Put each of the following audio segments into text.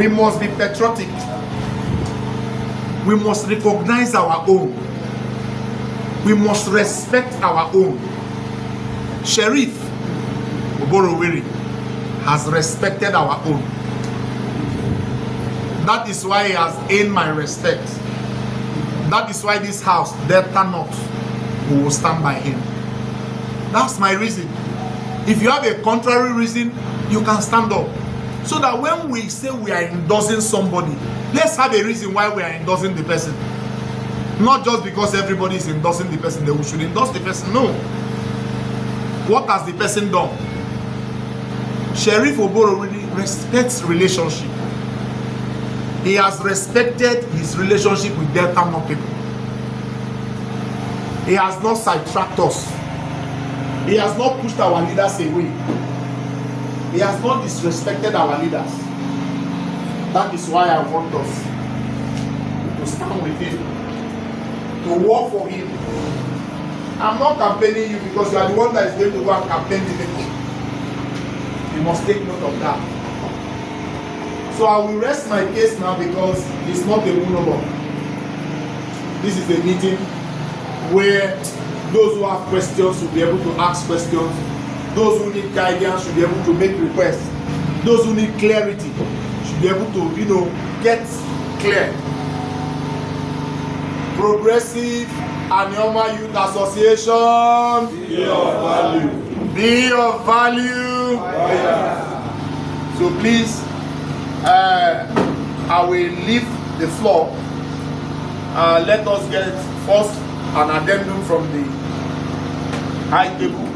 We must be patriotic. We must recognize our own. We must respect our own. Sheriff Oborevwori has respected our own. That is why he has gained my respect. That is why this house, Delta North, will stand by him. That's my reason. If you have a contrary reason, you can stand up. So that when we say we are endorsing somebody, let's have a reason why we are endorsing the person. Not just because everybody is endorsing the person that we should endorse the person. No. What has the person done? Sheriff Oborevwori respects relationship. He has respected his relationship with Delta North people. He has not sidetracked us. He has not pushed our leaders away. He has not disrespected our leaders. That is why I want us to stand with him, to work for him. I'm not campaigning you because you are the one that is going to go and campaign the people. You must take note of that. So I will rest my case now because it's not a monologue. This is a meeting where those who have questions will be able to ask questions. Those who need guidance should be able to make requests. Those who need clarity should be able to, get clear. Progressive Anioma Youth Association. Be of value. Be of value. PAYA. So please, I will leave the floor. Let us get first an addendum from the high table.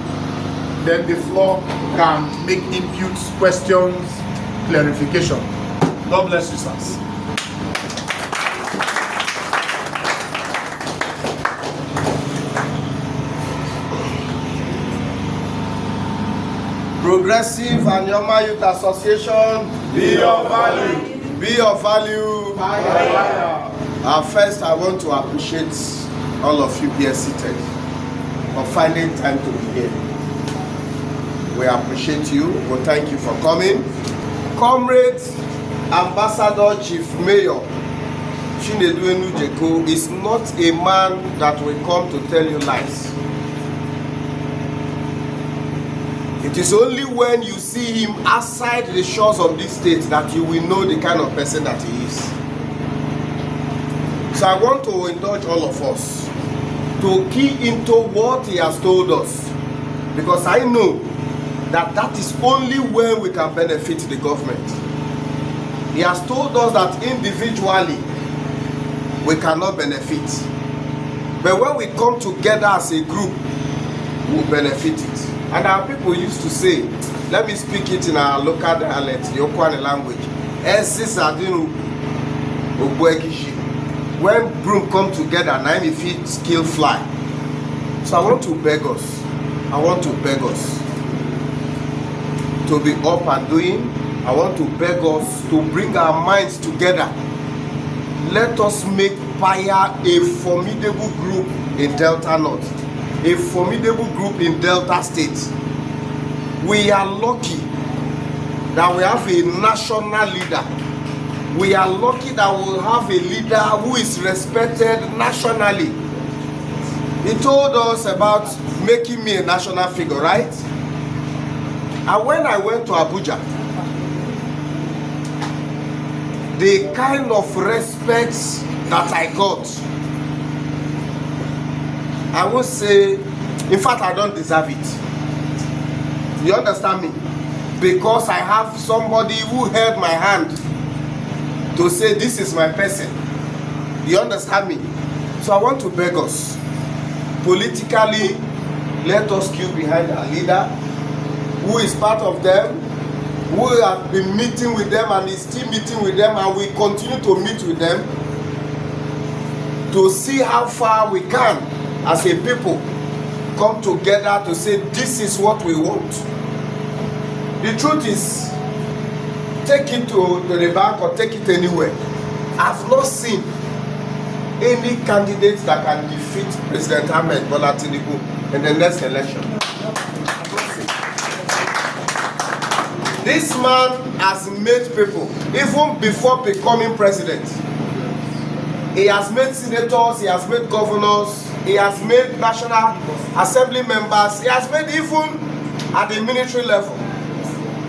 Then the floor can make inputs, questions, clarification. God bless you, sirs. Progressive Anioma Youth Association. Be of value. Be of value. PAYA. First, I want to appreciate all of you here seated for finding time to be here. We appreciate you. We thank you for coming. Comrades, Ambassador Chief Mayor Enujeko is not a man that will come to tell you lies. It is only when you see him outside the shores of this state that you will know the kind of person that he is. So I want to indulge all of us to key into what he has told us, because I know that is only when we can benefit the government. He has told us that individually we cannot benefit, but when we come together as a group, we'll benefit it. And our people used to say, let me speak it in our local dialect, the Okwane language. When broom come together, now if it kill fly. So I want to beg us to be up and doing. I want to beg us to bring our minds together. Let us make PAYA a formidable group in Delta North, a formidable group in Delta State. We are lucky that we have a national leader. We are lucky that we have a leader who is respected nationally. He told us about making me a national figure, right? And when I went to Abuja, the kind of respect that I got, I would say, in fact, I don't deserve it. You understand me? Because I have somebody who held my hand to say, this is my person. You understand me? So I want to beg us, politically, let us queue behind our leader, who is part of them, who have been meeting with them and is still meeting with them, and we continue to meet with them to see how far we can, as a people, come together to say this is what we want. The truth is, take it to the bank or take it anywhere. I've not seen any candidate that can defeat President Ahmed Bola Tinubu in the next election. This man has made people, even before becoming president. He has made senators, he has made governors, he has made National Assembly members, he has made even at the military level.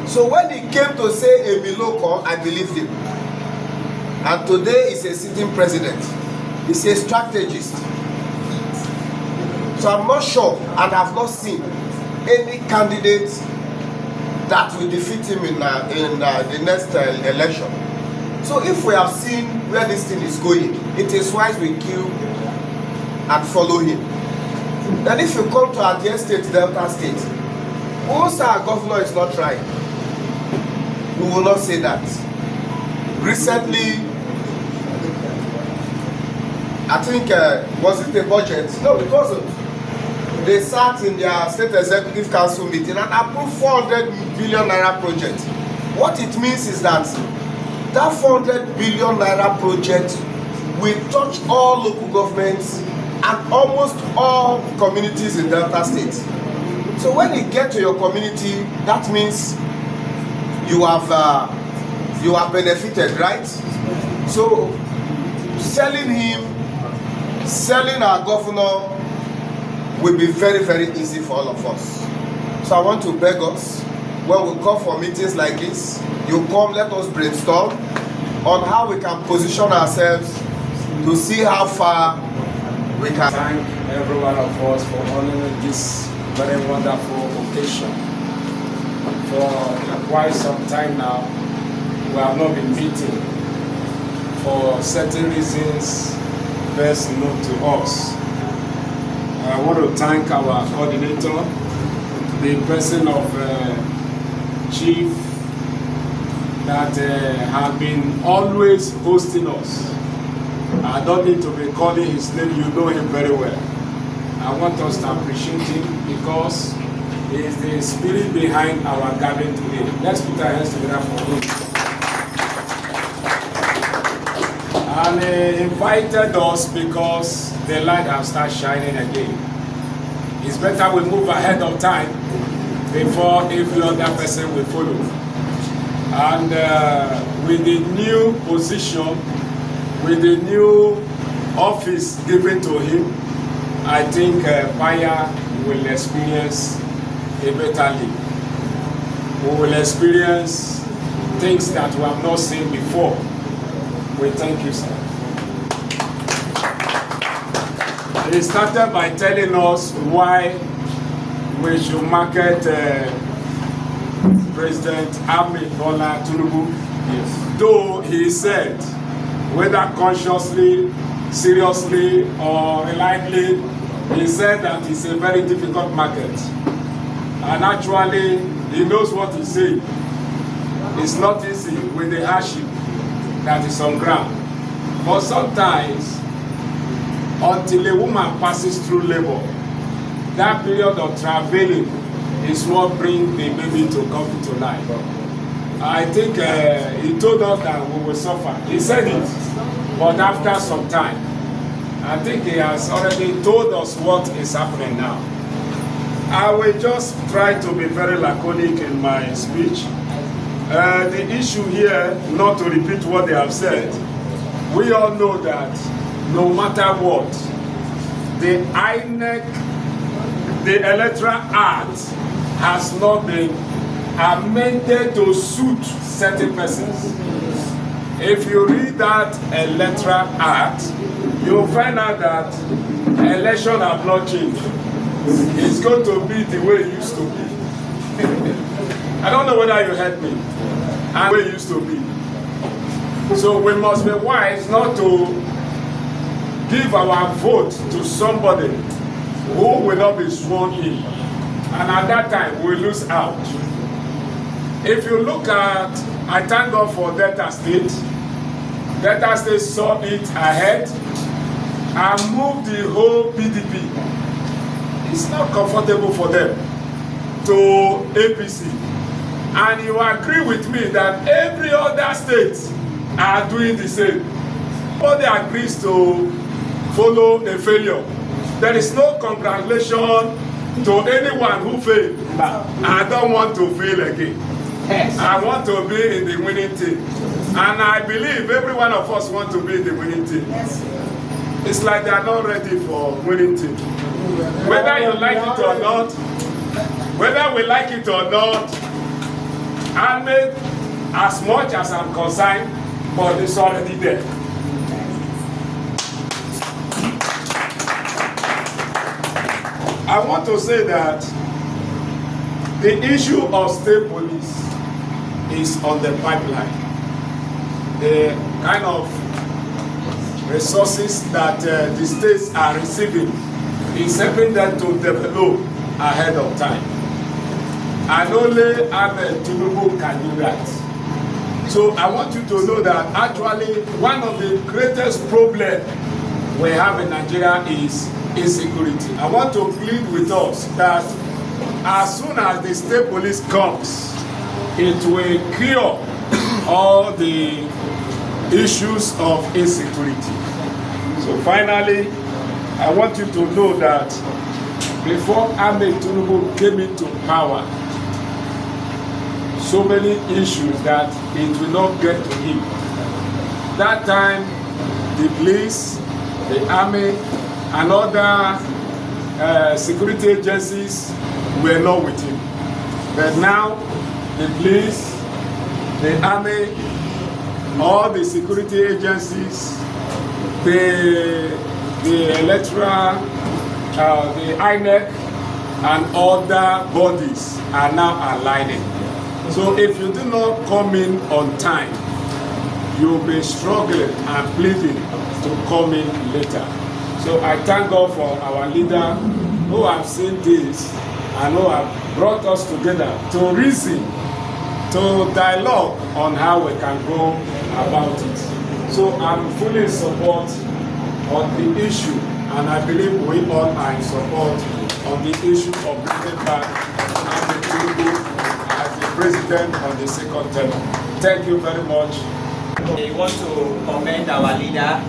So when he came to say a Miloko, I believed him. And today he's a sitting president. He's a strategist. So I'm not sure and have not seen any candidate that will defeat him in the next election. So if we have seen where this thing is going, it is wise we queue and follow him. Then if you come to Adia State, Delta State, most our governor is not trying. We will not say that. Recently, I think, was it a budget? No, it wasn't. They sat in their state executive council meeting and approved 400 billion naira project. What it means is that that 400 billion naira project will touch all local governments and almost all communities in Delta State. So when you get to your community, that means you have benefited, right? So selling him, selling our governor will be very, very easy for all of us. So I want to beg us, when we come for meetings like this, you come, let us brainstorm on how we can position ourselves to see how far we can. Thank every one of us for honoring this very wonderful occasion. For quite some time now, we have not been meeting for certain reasons best known to us. I want to thank our coordinator, the person of Chief that have been always hosting us. I don't need to be calling his name, you know him very well. I want us to appreciate him because he is the spirit behind our gathering today. Let's put our hands together for him. And he invited us because the light has started shining again. It's better we move ahead of time before every other person will follow. And with the new position, with the new office given to him, I think PAYA will experience a better league. We will experience things that we have not seen before. We thank you, sir. He started by telling us why we should market President Bola Tinubu. Yes. Though he said, whether consciously, seriously, or reluctantly, he said that it's a very difficult market. And actually, he knows what he's saying. It's not easy with the hardship that is on ground. But sometimes, until a woman passes through labor, that period of traveling is what brings the baby to come into life. I think he told us that we will suffer. He said it, but after some time, I think he has already told us what is happening now. I will just try to be very laconic in my speech. The issue here, not to repeat what they have said, we all know that no matter what, the INEC, the Electoral Act has not been amended to suit certain persons. If you read that Electoral Act, you'll find out that election have not changed. It's going to be the way it used to be. I don't know whether you heard me. And the way it used to be. So we must be wise not to give our vote to somebody who will not be sworn in. And at that time, we lose out. If you look at, I thank God for Delta State. Delta State saw it ahead and moved the whole PDP. It's not comfortable for them to APC. And you agree with me that every other state are doing the same. Nobody agrees to follow a failure. There is no congratulation to anyone who failed. I don't want to fail again. Yes. I want to be in the winning team. And I believe every one of us want to be in the winning team. Yes. It's like they are not ready for winning team. Whether you like it or not, whether we like it or not, handmade, as much as I'm concerned, but it's already there. I want to say that the issue of state police is on the pipeline. The kind of resources that the states are receiving is helping them to develop ahead of time. And only Tinubu can do that. So I want you to know that actually one of the greatest problems we have in Nigeria is insecurity. I want to plead with us that as soon as the state police comes, it will cure all the issues of insecurity. So finally, I want you to know that before Ahmed Tinubu came into power, so many issues that it will not get to him. That time, the police, the army, and other security agencies were not with him. But now, the police, the army, all the security agencies, the electoral, the INEC, and other bodies are now aligning. So if you do not come in on time, you'll be struggling and pleading to come in later. So I thank God for our leader who have seen this and who have brought us together to reason, to dialogue on how we can go about it. So I'm fully in support on the issue, and I believe we all are in support on the issue of bringing back Ahmed Tinubu as the president on the second term. Thank you very much. We want to commend our leader.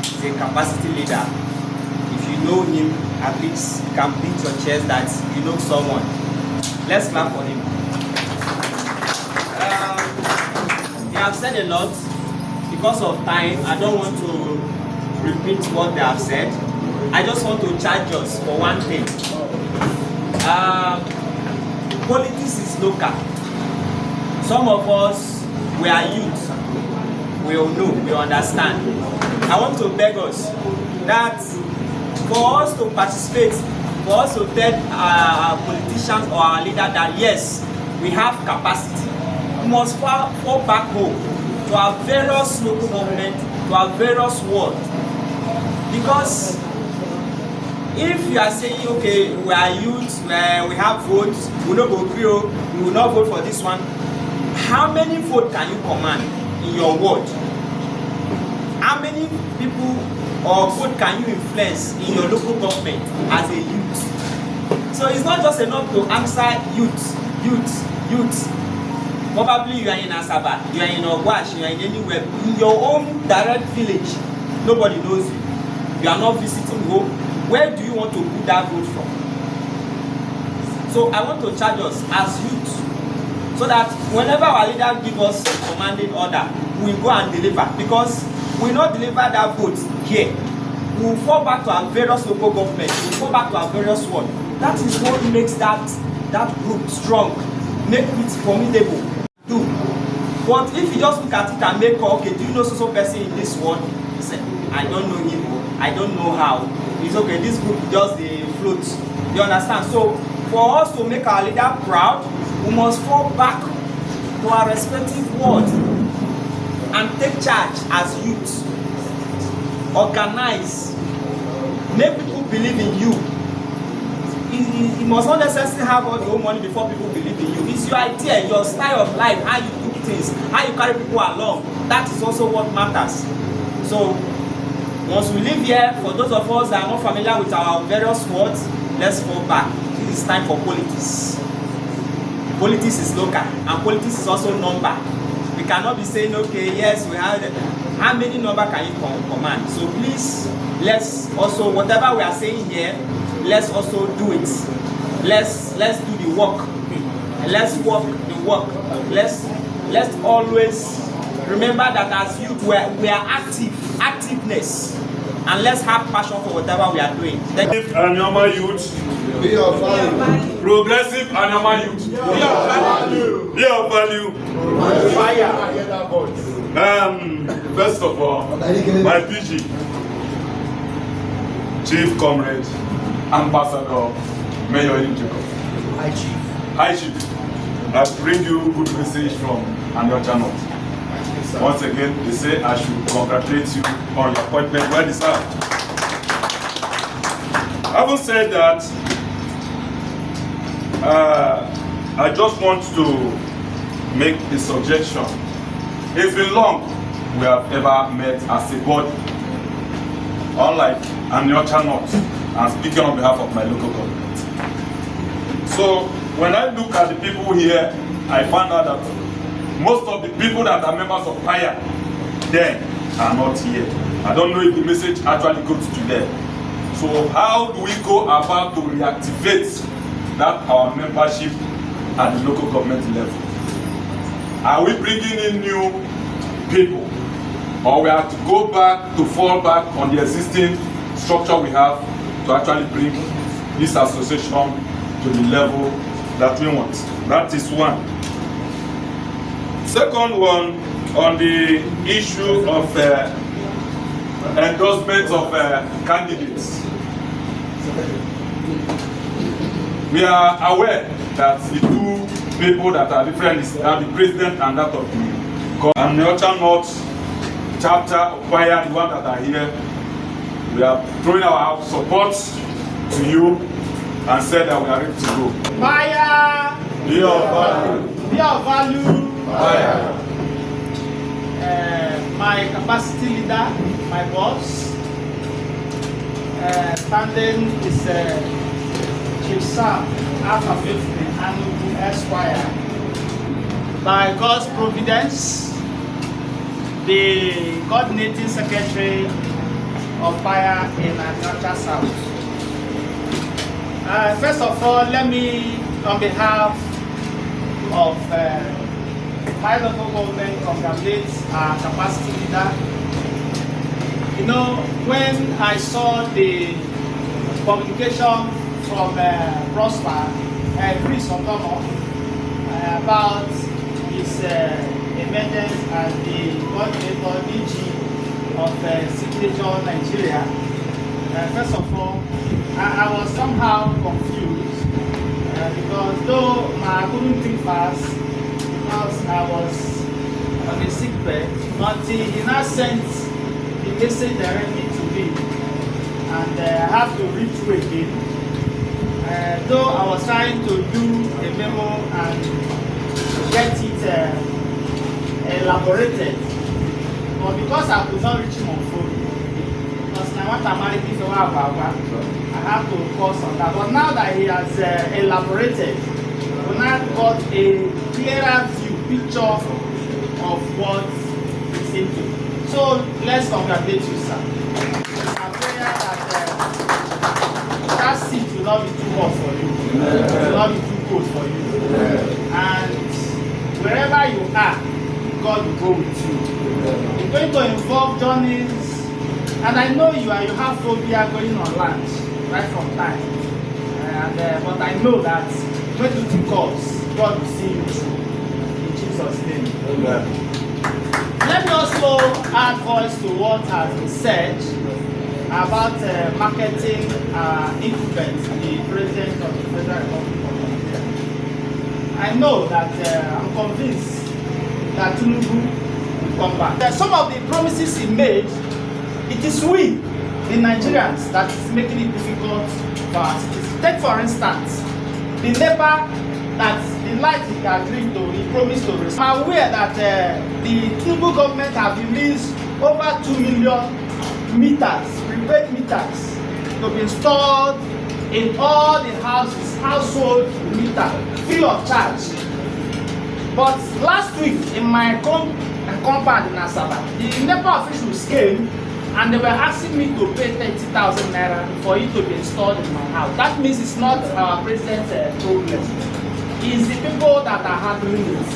He's a capacity leader. If you know him, at least you can beat your chest that you know someone. Let's clap for him. They have said a lot. Because of time, I don't want to repeat what they have said. I just want to charge us for one thing. Politics is local. Some of us, we are youth. We all know, we understand. I want to beg us that for us to participate, for us to tell our politicians or our leader that yes, we have capacity, we must fall back home to our various local government, to our various ward. Because if you are saying, okay, we are youth, we have votes, we will not go through, we will not vote for this one, how many votes can you command in your ward? How many people or vote can you influence in your local government as a youth? So it's not just enough to answer youth. Probably you are in Asaba, you are in Ogwash, you are in anywhere, in your own direct village, nobody knows you. You are not visiting home. Where do you want to put that vote from? So I want to charge us as youth, so that whenever our leader gives us a commanding order, we go and deliver. Because we will not deliver that vote here. We will fall back to our various local governments, we will fall back to our various world. That is what makes that group strong, make it formidable. But if you just look at it and make, okay, do you know so person in this world? You say, I don't know him, I don't know how. It's okay, this group just the float. You understand? So for us to make our leader proud, we must fall back to our respective world and take charge as youth. Organize, make people believe in you. You must not necessarily have all your own money before people believe in you. It's your idea, your style of life, how you do things, how you carry people along. That is also what matters. So once we live here, for those of us that are not familiar with our various words, let's fall back. It is time for politics. Politics is local, and politics is also number. We cannot be saying, okay, yes, we have. How many number can you command? So please, let's also, whatever we are saying here, let's also do it. Let's do the work. let's walk the walk. Let's always remember that as youth we are activeness, and let's have passion for whatever we are doing. Progressive and normal youth. Be of value. Progressive and normal youth. Be of value. Be of value. First of all, my PG, Chief Comrade, Ambassador, Mayor Enujeko. Hi Chief. I bring you good message from Enujeko North. Once again, they say I should congratulate you on your appointment. Well deserved. Having said that, I just want to make a suggestion. It's been long we have ever met as a body, unlike Enujeko North. I'm speaking on behalf of my local government. So when I look at the people here, I found out that most of the people that are members of PAYA then are not here. I don't know if the message actually goes to them. So how do we go about to reactivate that our membership at the local government level? Are we bringing in new people, or we have to go back to fall back on the existing structure we have to actually bring this association to the level that we want? That is one. Second one, on the issue of endorsement of candidates. We are aware that the two people that are different are the president and that of the Enujeko North chapter of PAYA, the one that are here. We are throwing our support to you and said that we are ready to go. PAYA, Be of value. be of value. PAYA. My capacity leader, my boss, standing is Chief Sam Alpha 50 Tinubu Esquire. By God's providence, the coordinating secretary of PAYA in Enujeko South. First of all, let me, on behalf of my local government, congratulate our capacity leader. You know, when I saw the publication from Prosper, Chris Otomo, about his emergence as the coordinator DG of Signature Nigeria, first of all, I was somehow confused because though I couldn't think fast because I was on a sick bed, until he now sent the message directly to me, and I have to read through again. Though I was trying to do a memo and get it elaborated, but because I could not reach him on phone, because I want to marry people, I have to focus on that. But now that he has elaborated, we now got a clearer picture of what he's into. So let's congratulate you, sir. I pray that seat will not be too hot for you, it will not be too cold for you, and wherever you are, God will go with you. It's going to involve journeys, and I know you have phobia going on land right from time, but I know that when duty calls, God will see you through. In Jesus' name. Amen. Let me also add voice to what has been said about marketing influence, the President of the Federal Republic of Nigeria. I know that I'm convinced that Tinubu will come back. Some of the promises he made, it is we, the Nigerians, that is making it difficult for us. Take for instance, the NEPA, that the light he agreed to, he promised to restore. I'm aware that the Tinubu government have released over 2 million meters, prepaid meters, to be installed in all the houses, household meter, free of charge. But last week in my compound in Asaba, the NEPA officials came and they were asking me to pay 30,000 naira for it to be installed in my house. That means it's not our president's problem. is the people that are handling it.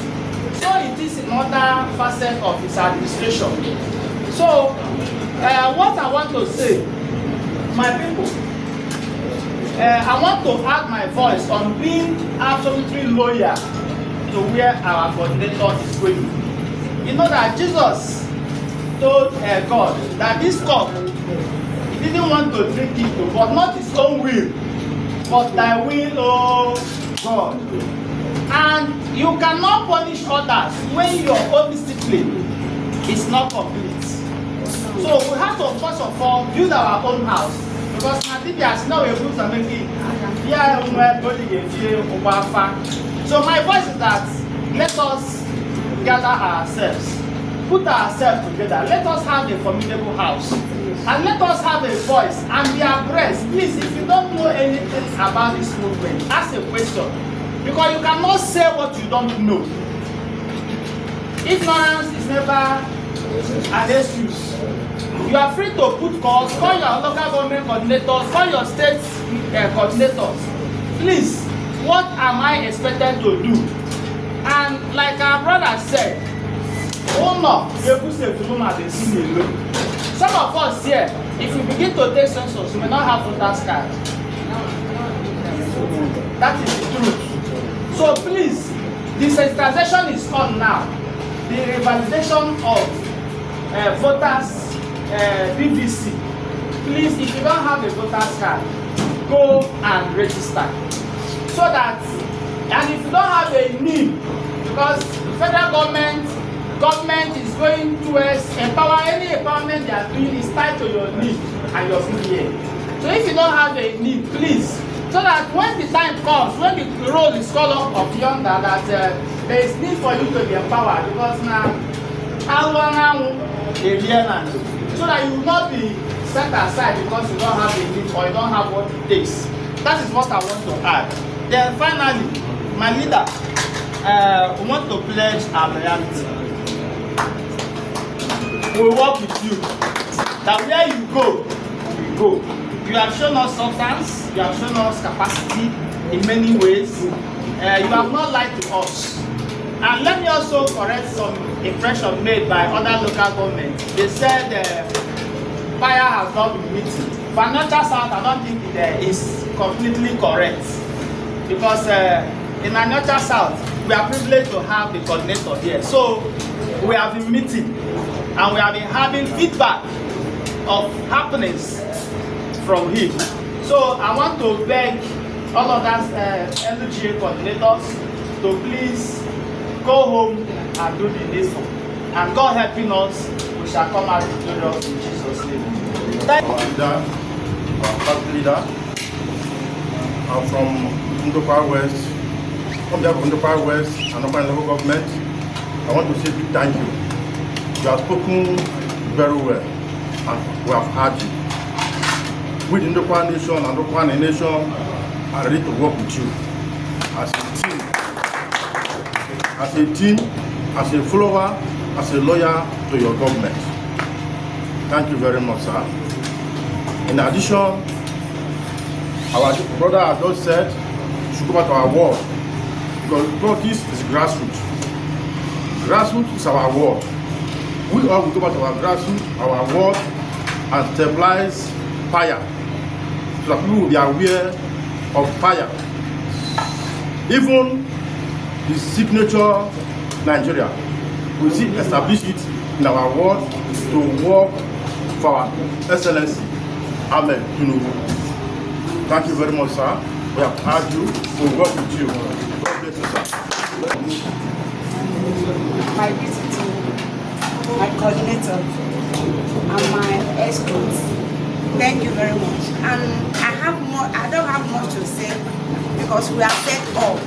So it is another facet of his administration. So what I want to say, my people, I want to add my voice on being absolutely loyal to where our coordinator is going. You know that Jesus told God that this cup, he didn't want to drink it, but not his own will, but thy will, oh God. And you cannot punish others when your own discipline is not complete. So we have to first of all build our own house, because Nigerians know we able to make it. So my voice is that let us gather ourselves, put ourselves together, let us have a formidable house, and let us have a voice and be abreast. Please, if you don't know anything about this movement, ask a question, because you cannot say what you don't know. Ignorance is never an excuse. You are free to put calls, call your local government coordinators, call your state coordinators. Please, what am I expected to do? And like our brother said, some of us here, if we begin to take census, we may not have voters card. That is the truth. So please, the sensitization is on now. The revalidation of voters PVC. Please, if you don't have a voters card, go and register. So that, and if you don't have a NIM, because the federal government is going towards any empowerment they are doing is tied to your NIM and your PPA. So if you don't have a NIM, please, so that when the time comes, when the roll is called up of yonder, that there is need for you to be empowered, because now, so that you will not be set aside because you don't have a NIM or you don't have what it takes. That is what I want to add. Then finally, my leader, we want to pledge our loyalty. We will work with you. That where you go, we go. You have shown us substance, you have shown us capacity in many ways. You have not lied to us. And let me also correct some impression made by other local governments. They said PAYA has not been meeting. For Another South, I don't think it is completely correct. Because in Another South, we are privileged to have the coordinator here. So we have been meeting and we have been having feedback of happenings from him. So I want to beg all of us Enujeko coordinators to please go home and do the needful. And God helping us, we shall come out victorious in Jesus' name. Our leader, our party leader, I'm from Ndokwa West, from the Ndokwa West and Ndokwa local government. I want to say big thank you. You have spoken very well and we have heard you. We the Ndokwa Nation and Ndokwa Nation are ready to work with you as a team, as a follower, as a lawyer to your government. Thank you very much, sir. In addition, our brother has just said we should go back to our ward, because politics is grassroots. Grassroots is our ward. We all will go back to our grassroots, our ward, and stabilize PAYA, so that people will be aware of PAYA. Even the signature Nigeria, we see establish it in our ward to work for our excellency, Ahmed Tinubu. Thank you very much, sir. We have heard you. We will work with you. God bless you, sir. My visitor, my coordinator, and my escorts. Thank you very much. And I don't have much to say, because we have said all.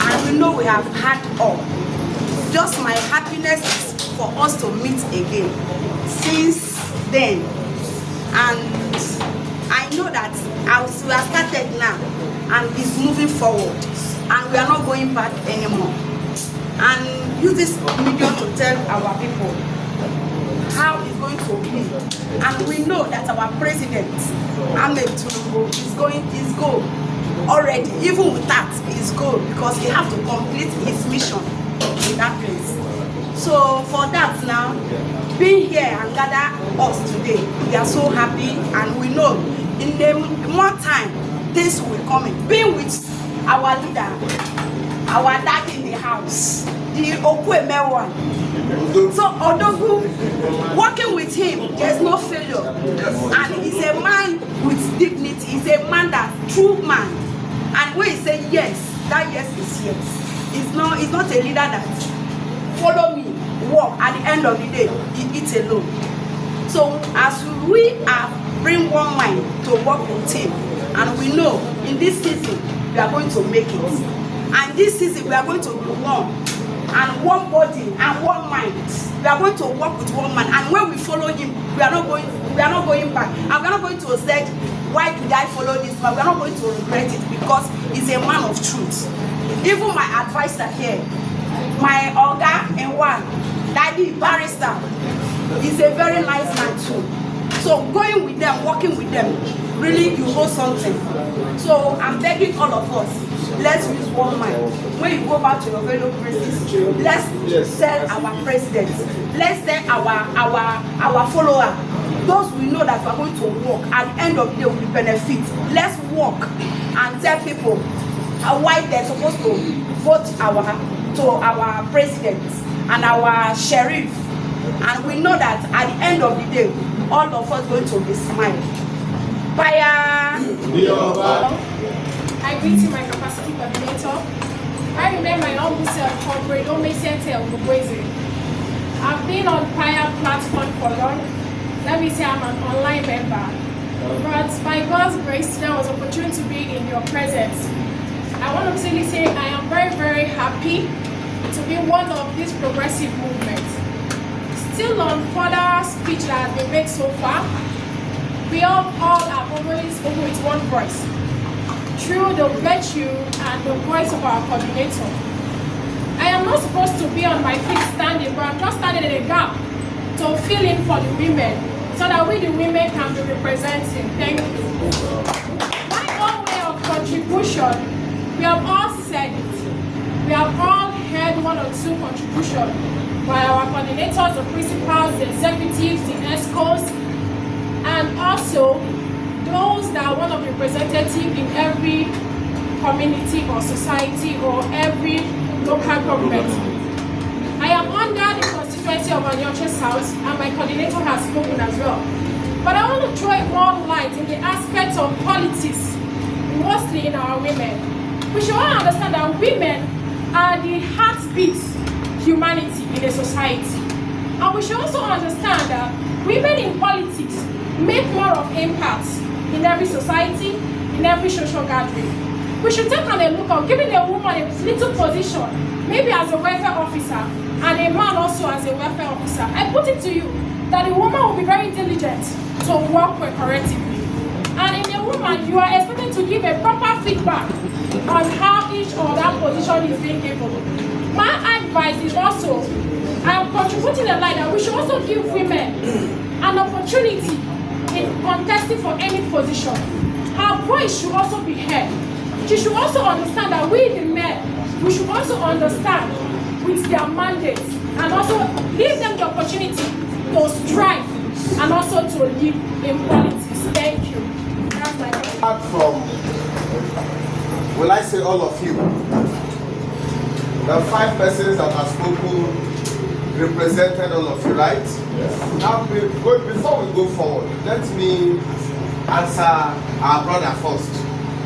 And we know we have had all. Just my happiness is for us to meet again since then. And I know that we have started now and it's moving forward. And we are not going back anymore. And use this medium to tell our people how it's going to be. And we know that our president, Ahmed Tinubu, is going. already. Even with that, it's good because he have to complete his mission in that place. So for that now, being here and gather us today, we are so happy, and we know in the more time this will come in. Being with our leader, our dad in the house, the Okweme one. So Odogu, working with him, there's no failure. And he's a man with dignity. He's a man that's true man. And when he say yes, that yes is yes. He's not a leader that follow me, walk, at the end of the day, he eats alone. So as we are bring one mind to work with him, and we know in this season we are going to make it. And this season we are going to be one, and one body and one mind. We are going to work with one man, and when we follow him, we are not going back. And we are not going to say, why did I follow this man? We are not going to regret it because he's a man of truth. Even my advisor here, my Oga and one, Daddy Barrister, is a very nice man too. So going with them, working with them, really you know something. So I'm begging all of us, let's use one mind. When you go back to your fellow places, let's sell our president. Let's sell our follower. Those we know that we are going to work. At the end of the day, we will benefit. Let's work and tell people why they're supposed to vote to our president and our sheriff. And we know that at the end of the day, all of us going to be smiling. PAYA. I greet you, my capacity coordinator. I remember my humble self, corporate, don't make sense of I've been on PAYA platform for long. Let me say I'm an online member. But by God's grace, there was opportunity to be in your presence. I want to simply say I am very, very happy to be one of this progressive movement. Still on further speech that has been made so far, we all have always spoken with one voice, through the virtue and the voice of our coordinator. I am not supposed to be on my feet standing, but I'm just standing in a gap to fill in for the women, so that we the women can be representing. Thank you. My own way of contribution, we have all said it. We have all heard one or two contributions by our coordinators, the principals, the executives, the ESCOs, and also those that are one of the representatives in every community or society or every local government. I am under the constituency of Enujeko South, and my coordinator has spoken as well. But I want to throw more light in the aspect of politics, mostly in our women. We should all understand that women are the heartbeat humanity in a society. And we should also understand that women in politics make more of impact in every society, in every social gathering. We should take a look at giving a woman a little position, maybe as a welfare officer, and a man also as a welfare officer. I put it to you that the woman will be very diligent to work correctly. And in a woman, you are expected to give a proper feedback on how each or that position is being given. My advice is also, I am contributing a line that we should also give women an opportunity in contesting for any position. Her voice should also be heard. She should also understand that we, the men, we should also understand with their mandates and also give them the opportunity to strive and also to live in politics. Thank you. That's my question. Apart from, will I say all of you, the 5 persons that have spoken represented all of you, right? Yes. Now, before we go forward, let me answer our brother first.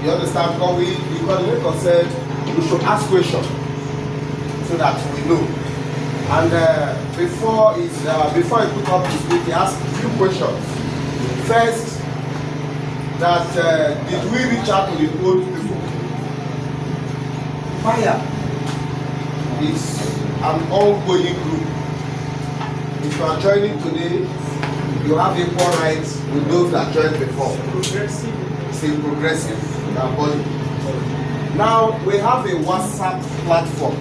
You understand? Because the coordinator said we should ask questions so that we know. And before he put up his speech, he asked a few questions. First, that did we reach out to the old people? PAYA is an ongoing group. If you are joining today, you have equal rights with those that joined before. Progressive. Still progressive in our body. Now we have a WhatsApp platform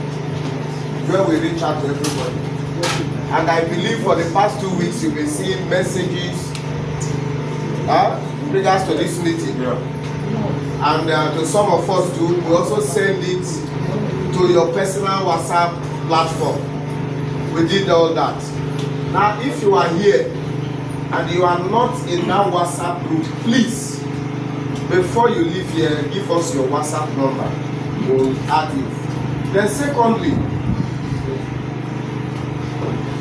where we reach out to everybody. And I believe for the past 2 weeks you've been seeing messages in regards to this meeting. Yeah. And to some of us too, we also send it to your personal WhatsApp platform. We did all that. Now, if you are here and you are not in that WhatsApp group, please, before you leave here, give us your WhatsApp number. We'll add you. Then secondly,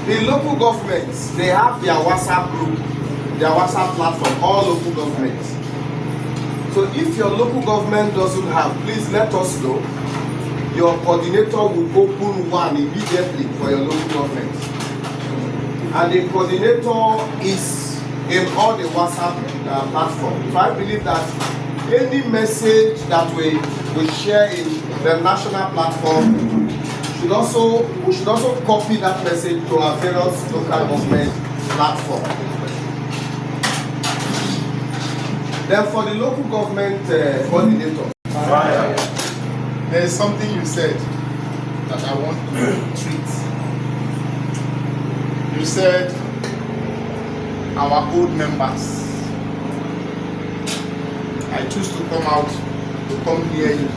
the local governments, they have their WhatsApp group, their WhatsApp platform, all local governments. So if your local government doesn't have, please let us know. Your coordinator will open one immediately for your local government. And the coordinator is in all the WhatsApp platforms. So I believe that any message that we share in the national platform, we should also copy that message to our various local government platforms. Then for the local government coordinator, there is something you said that I want to treat. You said our old members. I choose to come out to come near you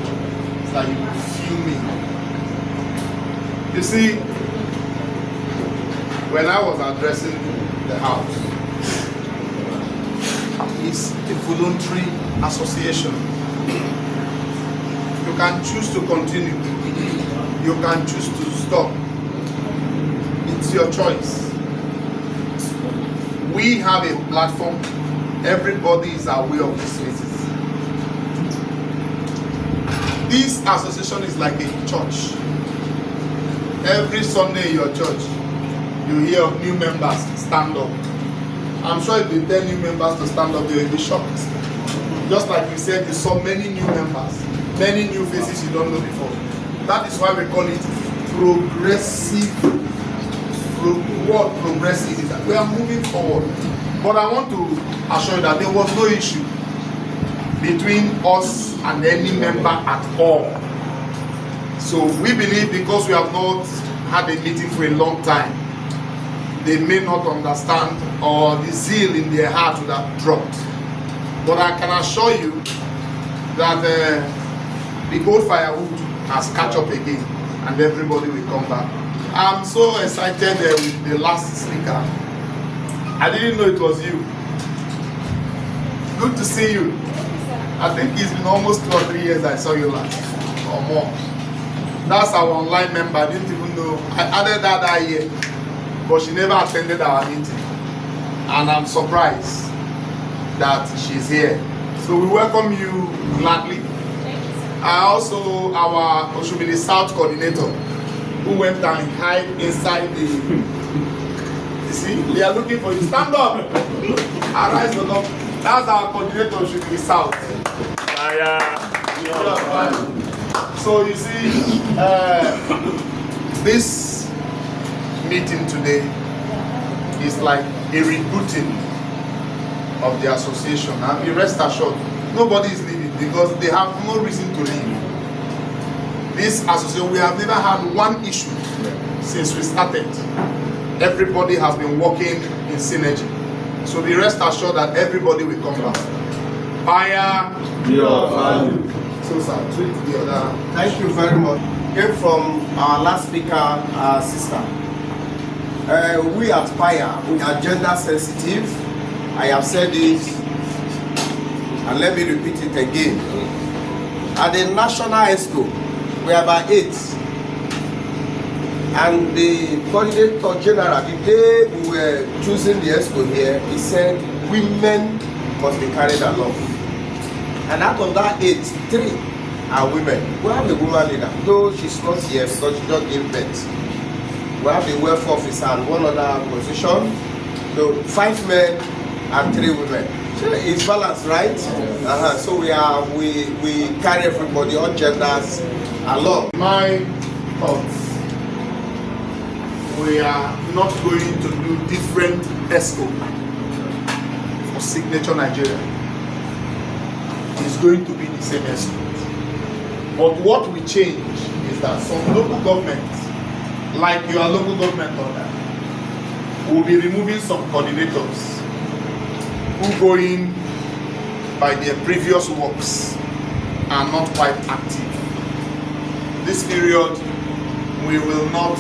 so that you will feel me. You see, when I was addressing the house, it's a voluntary association. You can choose to continue. You can choose to stop. It's your choice. We have a platform. Everybody is aware of this meeting. This association is like a church. Every Sunday in your church, you hear of new members stand up. I'm sure if you tell new members to stand up, they will be shocked. Just like you said, you saw many new members, many new faces you don't know before. That is why we call it progressive. What progressive is that? We are moving forward. But I want to assure you that there was no issue between us and any member at all. So we believe because we have not had a meeting for a long time, they may not understand, or the zeal in their heart would have dropped. But I can assure you that the old firewood has catch up again and everybody will come back. I'm so excited with the last speaker. I didn't know it was you. Good to see you. I think it's been almost 2 or 3 years I saw you last, or more. That's our online member. I didn't even know. I added that year, but she never attended our meeting. And I'm surprised that she's here. So we welcome you gladly. I also, our Oshobili South coordinator, who went and hide inside the, you see, they are looking for you. Stand up. Arise, stand up. That's our coordinator, Oshobili South. So you see, this meeting today is like a rebooting of the association. And be rest assured, nobody is leaving because they have no reason to leave. This association, we have never had one issue since we started. Everybody has been working in synergy. So be rest assured that everybody will come back. PAYA, your value. So sir, treat the other. thank you very much. Came from our last speaker, our sister. We at PAYA, we are gender sensitive. I have said this, and let me repeat it again. At the National ESCO, we are about 8. And the coordinator general, the day we were choosing the ESCO here, he said women must be carried along. And out of that 8, 3 are women. We have a woman leader, though she's not here because she just gave birth. We have the welfare officer and one other position. So 5 men and 3 women. So it's balanced, right? So we carry everybody, all genders along. My thoughts. We are not going to do different ESCO for Signature Nigeria. It's going to be the same ESCO. But what we change is that some local governments, like your local government order, will be removing some coordinators who go in by their previous works are not quite active. This period, we will not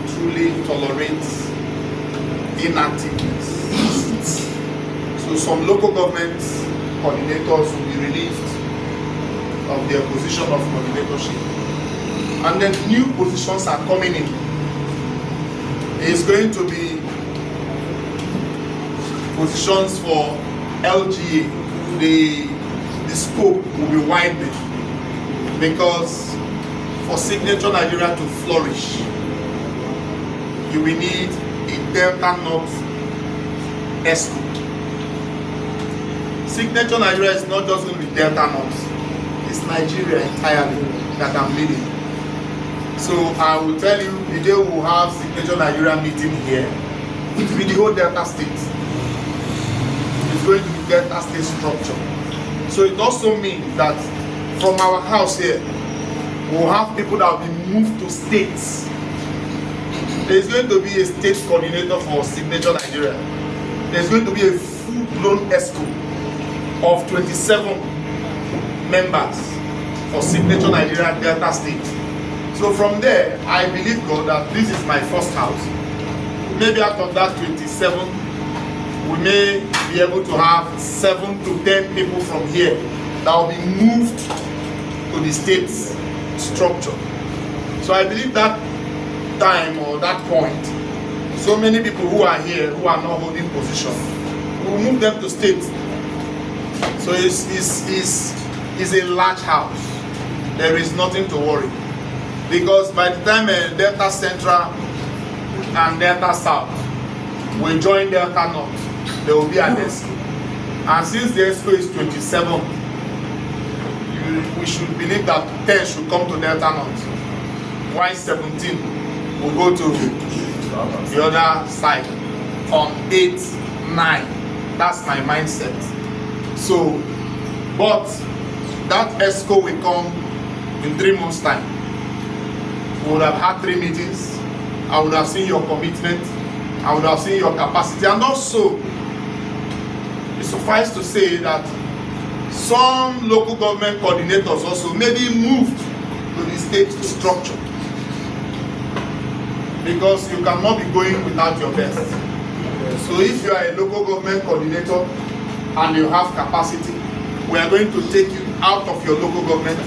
truly tolerate inactiveness. So some local government coordinators will be relieved of their position of coordinatorship. And then new positions are coming in. It's going to be positions for LGA. The scope will be widened because for Signature Nigeria to flourish, you will need a Delta North ESCO. Signature Nigeria is not just going to be Delta North, it's Nigeria entirely that I'm leading. So I will tell you, the day we will have Signature Nigeria meeting here, it will be the whole Delta State. It's going to be Delta State structure. So it also means that from our house here, we will have people that will be moved to states. There is going to be a state coordinator for Signature Nigeria. There is going to be a full-blown ESCO of 27 members for Signature Nigeria Delta State. So from there, I believe God that this is my first house. Maybe out of that 27, we may be able to have 7 to 10 people from here that will be moved to the state's structure. So I believe that time or that point, so many people who are here who are not holding position, we will move them to states. So it's a large house. There is nothing to worry. Because by the time Delta Central and Delta South will join Delta North, there will be an ESCO. And since the ESCO is 27, we should believe that 10 should come to Delta North. While 17 will go to the other side on 8, 9. That's my mindset. So, but that ESCO will come in 3 months' time. We would have had 3 meetings. I would have seen your commitment. I would have seen your capacity. And also, it suffice to say that some local government coordinators also may be moved to the state structure. Because you cannot be going without your best. So if you are a local government coordinator and you have capacity, we are going to take you out of your local government,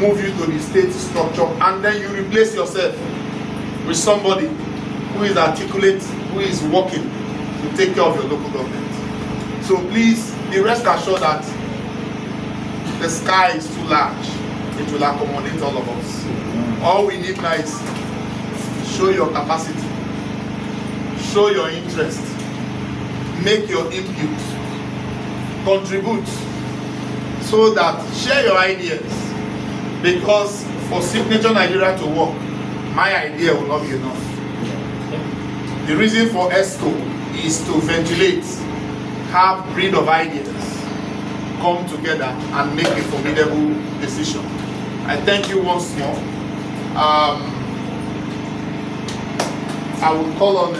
move you to the state structure, and then you replace yourself with somebody who is articulate, who is working to take care of your local government. So please be rest assured that the sky is too large. It will accommodate all of us. All we need now is show your capacity, show your interest, make your input, contribute, so that share your ideas. Because for Signature Nigeria to work, my idea will not be enough. The reason for ESCO is to ventilate, have breed of ideas, come together and make a formidable decision. I thank you once more. I will call on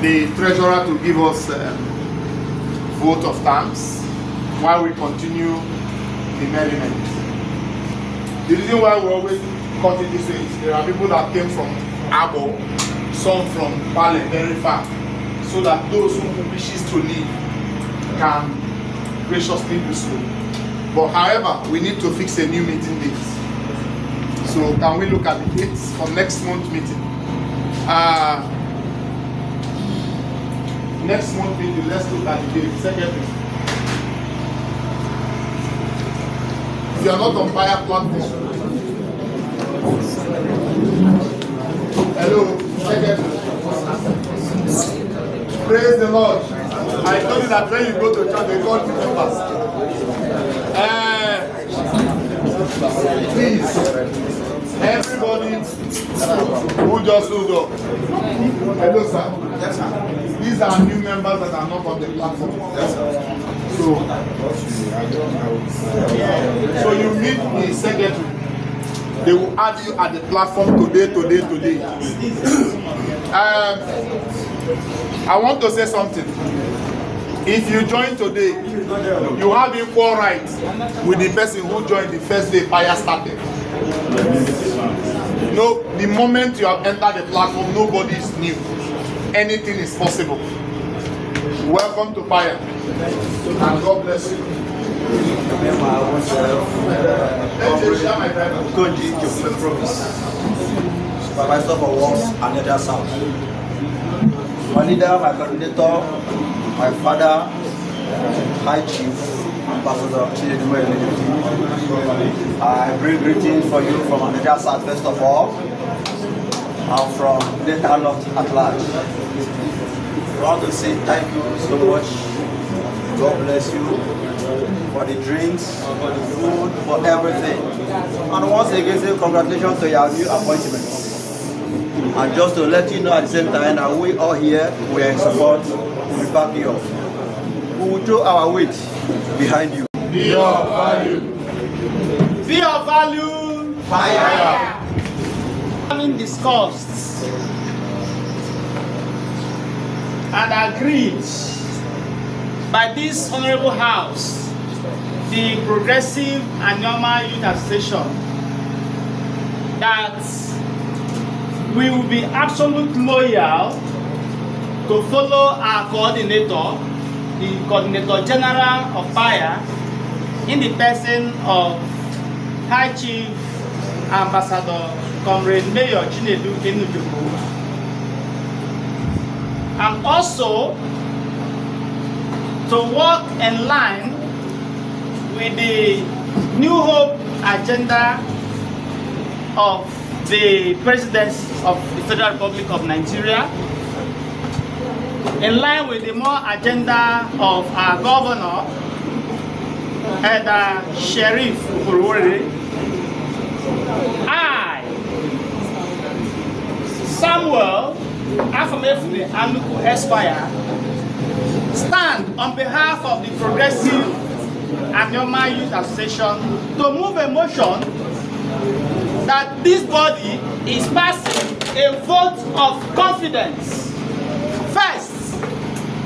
the treasurer to give us vote of thanks while we continue the merriment. The reason why we always cut it this way is there are people that came from Abo, some from Pale, very far, so that those who wishes to leave can graciously do so. But however, we need to fix a new meeting date. So can we look at the dates for next month meeting? Next month meeting, let's look at the date. Secretary. If you are not on PAYA platform. Hello, Secretary. Praise the Lord. I told you that when you go to church, they call you members. Please, everybody who just hold up. Hello, sir. Yes, sir. These are new members that are not on the platform. Yes, sir. So you meet the secretary. They will add you at the platform today. I want to say something. If you join today, you have equal rights with the person who joined the first day PAYA started. No, the moment you have entered the platform, nobody is new. Anything is possible. Welcome to PAYA. And God bless you. Supervisor for Works and Niger South. My leader, my coordinator, my father, High Chief, Ambassador Tinubu. I bring greetings for you from Niger South first of all, and from Delta North at large. I want to say thank you so much. God bless you for the drinks, for the food, for everything. And once again, say congratulations to your new appointment. And just to let you know at the same time that we all here, we are in support, we back you up. We will throw our weight behind you. Be of value. Be of value. PAYA. Having discussed and agreed by this honorable house, the Progressive and Normal Youth Association, that we will be absolutely loyal to follow our coordinator, the Coordinator General of PAYA, in the person of High Chief Ambassador Comrade Mayor Enujeko, and also to work in line with the New Hope agenda of the President of the Federal Republic of Nigeria, in line with the more agenda of our governor, Sheriff Oborevwori. I, Samuel Afamefune Anuku Esquire, stand on behalf of the Progressive and Normal Youth Association to move a motion that this body is passing a vote of confidence first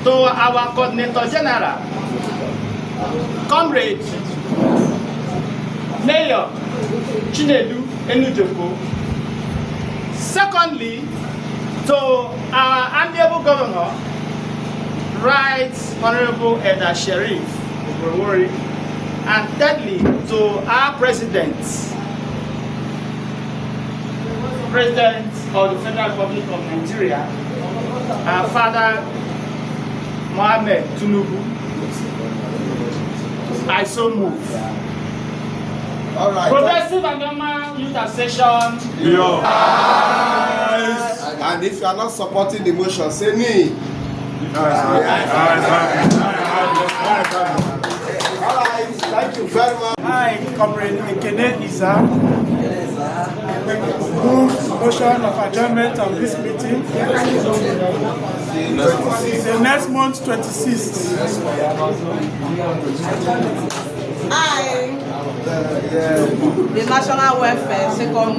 to our Coordinator General, Comrade Mayor Enujeko. Secondly, to our amiable Governor, Right Honorable Sheriff Oborevwori. And thirdly, to our President of the Federal Republic of Nigeria, our Father Mohammed Tinubu. I so move. All right. Progressive and Normal Youth Association. And if you are not supporting the motion, say me. All right, thank you very much. Hi, Comrade Ekene Iza. Move motion of adjournment of this meeting. The next month, 26th. I, the National Welfare Second,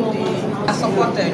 supported.